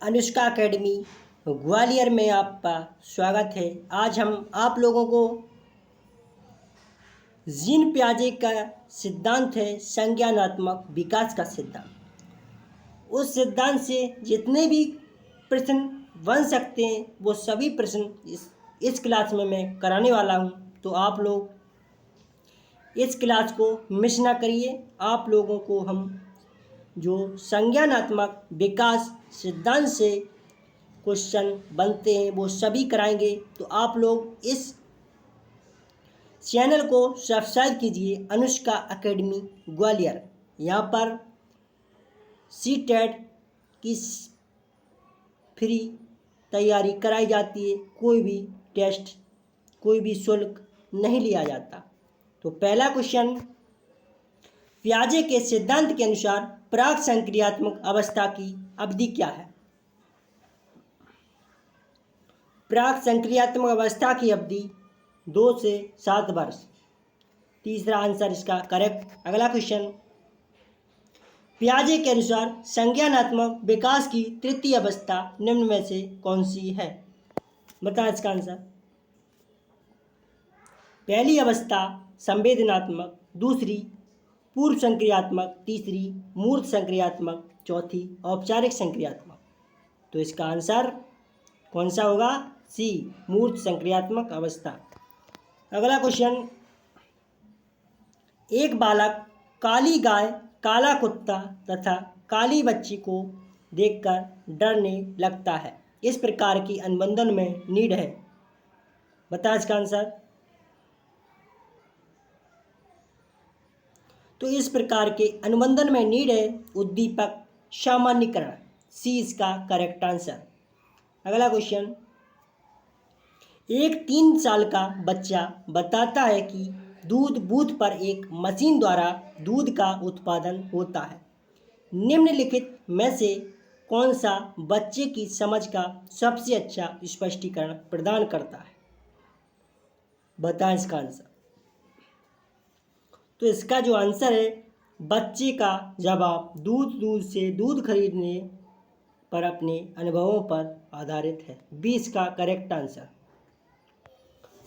Anushka academy Gwalior में आपका स्वागत है। आज हम आप लोगों को जीन पियाजे का सिद्धांत है संज्ञानात्मक विकास का सिद्धांत। उस सिद्धांत से जितने भी प्रश्न बन सकते हैं वो सभी प्रश्न इस क्लास में मैं कराने वाला हूं। तो आप लोग इस क्लास को मिस ना करिए। आप लोगों को हम जो संज्ञानात्मक विकास सिद्धांत से क्वेश्चन बनते हैं वो सभी कराएंगे। तो आप लोग इस चैनल को सब्सक्राइब कीजिए, अनुष्का एकेडमी ग्वालियर। यहाँ पर सीटेट की फ्री तैयारी कराई जाती है। कोई भी टेस्ट, कोई भी शुल्क नहीं लिया जाता। तो पहला क्वेश्चन, पियाजे के सिद्धांत के अनुसार प्राक संक्रियात्मक अवस्था की अवधि क्या है? प्राक संक्रियात्मक अवस्था की अवधि 2 से 7 वर्ष। तीसरा आंसर इसका करेक्ट। अगला क्वेश्चन, पियाजे के अनुसार संज्ञानात्मक विकास की तृतीय अवस्था निम्न में से कौन सी है? बताएं इसका आंसर। पहली अवस्था संवेदनात्मक, दूसरी पूर्व संक्रियात्मक, तीसरी मूर्त संक्रियात्मक, चौथी औपचारिक संक्रियात्मक। तो इसका आंसर कौन सा होगा? सी, मूर्त संक्रियात्मक अवस्था। अगला क्वेश्चन, एक बालक काली गाय, काला कुत्ता तथा काली बच्ची को देखकर डरने लगता है। इस प्रकार की अनुबंधन में नीड है। बता इसका आंसर। तो इस प्रकार के अनुबंधन में नीड है उद्दीपक सामान्यीकरण। सी इसका करेक्ट आंसर। अगला क्वेश्चन, एक 3 साल का बच्चा बताता है कि दूध बूथ पर एक मशीन द्वारा दूध का उत्पादन होता है। निम्नलिखित में से कौन सा बच्चे की समझ का सबसे अच्छा स्पष्टीकरण प्रदान करता है? बताएं इसका आंसर। तो इसका जो आंसर है, बच्चे का जवाब दूध से दूध खरीदने पर अपने अनुभवों पर आधारित है। 20 का करेक्ट आंसर।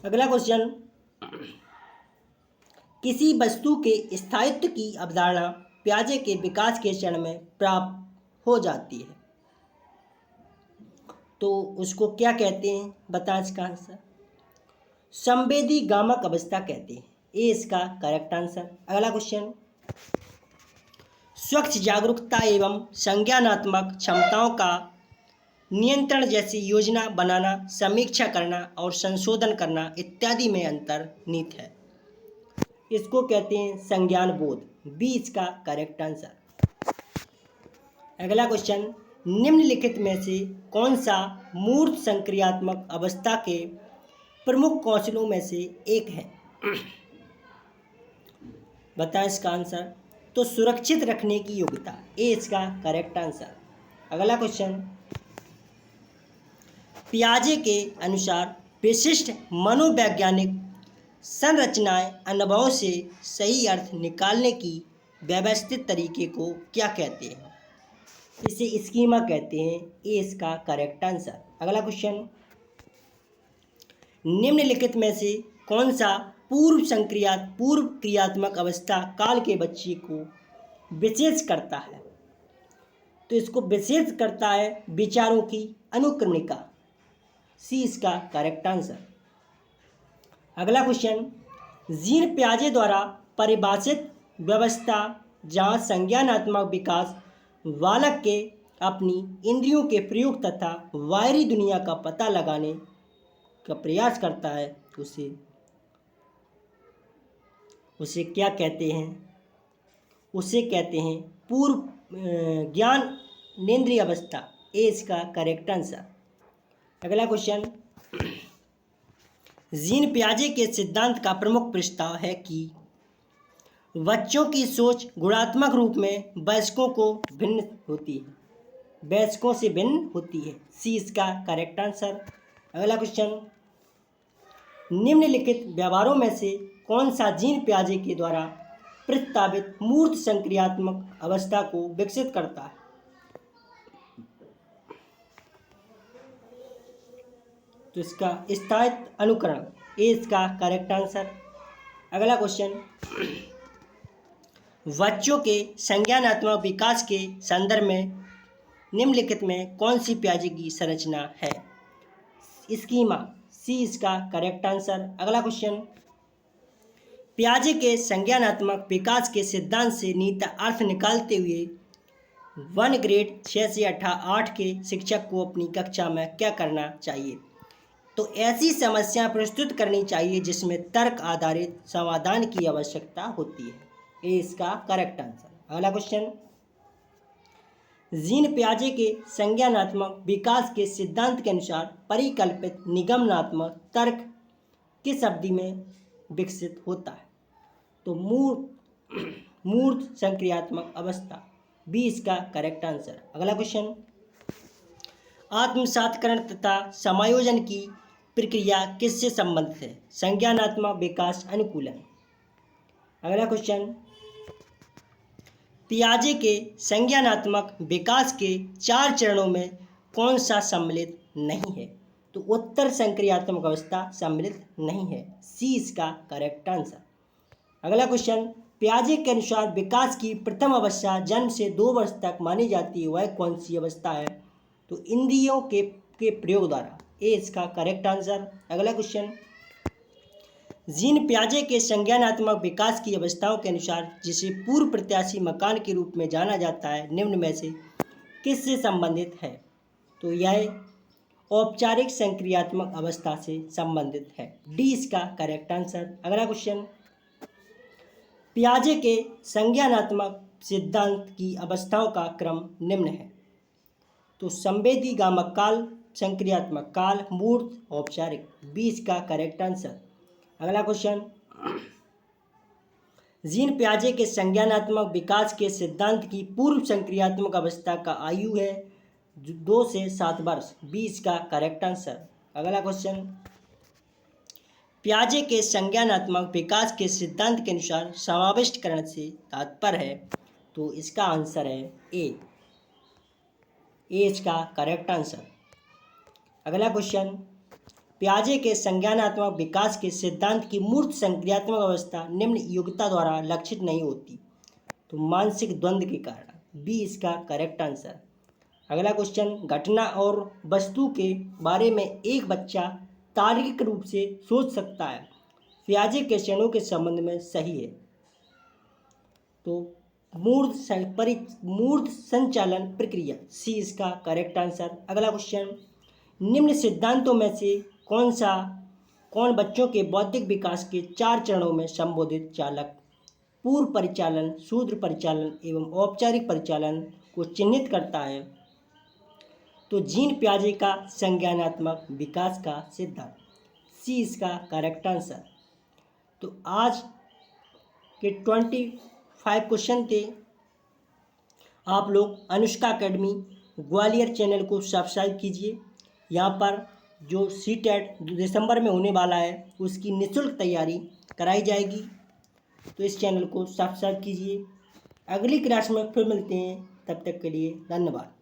अगला क्वेश्चन, किसी वस्तु के स्थायित्व की अवधारणा पियाजे के विकास के चरण में प्राप्त हो जाती है तो उसको क्या कहते हैं? बताएं इसका आंसर। संवेदी गामक अवस्था कहते हैं। ए इसका करेक्ट आंसर। अगला क्वेश्चन, स्वच्छ जागरूकता एवं संज्ञानात्मक क्षमताओं का नियंत्रण जैसी योजना बनाना, समीक्षा करना और संशोधन करना इत्यादि में अंतर्निहित है। इसको कहते हैं संज्ञान बोध। बी इसका करेक्ट आंसर। अगला क्वेश्चन, निम्नलिखित में से कौन सा मूर्त संक्रियात्मक अवस्था के प्रमुख कौशलों में से एक है? बताएं इसका आंसर। तो सुरक्षित रखने की योग्यता। ए इसका करेक्ट आंसर। अगला क्वेश्चन, पियाजे के अनुसार विशिष्ट मनोवैज्ञानिक संरचनाएं अनुभवों से सही अर्थ निकालने की व्यवस्थित तरीके को क्या कहते हैं? इसे स्कीमा कहते हैं। ए इसका करेक्ट आंसर। अगला क्वेश्चन, निम्नलिखित में से कौन सा पूर्व क्रियात्मक अवस्था काल के बच्चे को विशेष करता है? तो इसको विशेष करता है विचारों की अनुक्रमणिका। सी इसका करेक्ट आंसर। अगला क्वेश्चन, जीन पियाजे द्वारा परिभाषित व्यवस्था जहाँ संज्ञानात्मक विकास बालक के अपनी इंद्रियों के प्रयोग तथा बाहरी दुनिया का पता लगाने का प्रयास करता है, उसे क्या कहते हैं? उसे कहते हैं पूर्व ज्ञानेंद्रिय अवस्था। ए इसका करेक्ट आंसर। अगला क्वेश्चन, जीन पियाजे के सिद्धांत का प्रमुख प्रस्ताव है कि बच्चों की सोच गुणात्मक रूप में वयस्कों से भिन्न होती है। सी इसका करेक्ट आंसर। अगला क्वेश्चन, निम्नलिखित व्यवहारों में से कौन सा जीन पियाजे के द्वारा प्रस्तावित मूर्त संक्रियात्मक अवस्था को विकसित करता है? तो इसका स्थायित्व अनुकरण ए इसका करेक्ट आंसर। अगला क्वेश्चन, बच्चों के संज्ञानात्मक विकास के संदर्भ में निम्नलिखित में कौन सी पियाजे की संरचना है? स्कीमा सी इसका करेक्ट आंसर। अगला क्वेश्चन, पियाजे के संज्ञानात्मक विकास के सिद्धांत से निहित अर्थ निकालते हुए 1 ग्रेड 6 से 8 के शिक्षक को अपनी कक्षा में क्या करना चाहिए? तो ऐसी समस्या प्रस्तुत करनी चाहिए जिसमें तर्क आधारित समाधान की आवश्यकता होती है। ए इसका करेक्ट आंसर। अगला क्वेश्चन, जीन पियाजे के संज्ञानात्मक विकास के सिद्धांत के अनुसार परिकल्पित निगमनात्मक तर्क किस अवधि में विकसित होता है? तो मूर्त संक्रियात्मक अवस्था बी इसका करेक्ट आंसर। अगला क्वेश्चन, आत्मसात्करण तथा समायोजन की प्रक्रिया किससे संबंधित है? संज्ञानात्मक विकास अनुकूलन। अगला क्वेश्चन, पियाजे के संज्ञानात्मक विकास के 4 चरणों में कौन सा सम्मिलित नहीं है? तो उत्तर संक्रियात्मक अवस्था सम्मिलित नहीं है। सी इसका करेक्ट आंसर। अगला क्वेश्चन, पियाजे के अनुसार विकास की प्रथम अवस्था जन्म से 2 वर्ष तक मानी जाती है, वह कौन सी अवस्था है? तो इंद्रियों के प्रयोग द्वारा। ए इसका करेक्ट आंसर। अगला क्वेश्चन, जीन पियाजे के संज्ञानात्मक विकास की अवस्थाओं के अनुसार जिसे पूर्व प्रत्याशी मकान के रूप में जाना जाता है, निम्न में से किससे संबंधित है? तो यह औपचारिक संक्रियात्मक अवस्था से संबंधित है। डी इसका करेक्ट आंसर। अगला क्वेश्चन, पियाजे के संज्ञानात्मक सिद्धांत की अवस्थाओं का क्रम निम्न है। तो संवेदी गामक काल, संक्रियात्मक काल, मूर्त, औपचारिक। बी इसका करेक्ट आंसर। अगला क्वेश्चन, जीन पियाजे के संज्ञानात्मक विकास के सिद्धांत की पूर्व संक्रियात्मक अवस्था का आयु है 2 से 7 वर्ष। बी इसका करेक्ट आंसर। अगला क्वेश्चन, पियाजे के संज्ञानात्मक विकास के सिद्धांत के अनुसार समाविष्टकरण से तात्पर्य है? तो इसका आंसर है ए इसका करेक्ट आंसर। अगला क्वेश्चन, पियाजे के संज्ञानात्मक विकास के सिद्धांत की मूर्त संक्रियात्मक अवस्था निम्न योग्यता द्वारा लक्षित नहीं होती, तो मानसिक द्वंद्व के कारण। बी इसका करेक्ट आंसर। अगला क्वेश्चन, घटना और वस्तु के बारे में एक बच्चा तार्किक रूप से सोच सकता है, पियाजे के क्षणों के संबंध में सही है? तो मूर्त संचालन प्रक्रिया। सी इसका करेक्ट आंसर। अगला क्वेश्चन, निम्न सिद्धांतों में से कौन बच्चों के बौद्धिक विकास के 4 चरणों में संबोधित चालक, पूर्व परिचालन, शूद्र परिचालन एवं औपचारिक परिचालन को चिन्हित करता है? तो जीन पियाजे का संज्ञानात्मक विकास का सिद्धांत। सी इसका करेक्ट आंसर। तो आज के 25 क्वेश्चन थे। आप लोग अनुष्का एकेडमी ग्वालियर चैनल को सब्सक्राइब कीजिए। यहाँ पर जो सीटेट दिसंबर में होने वाला है उसकी निःशुल्क तैयारी कराई जाएगी, तो इस चैनल को सब्सक्राइब कीजिए। अगली क्लास में फिर मिलते हैं, तब तक के लिए धन्यवाद।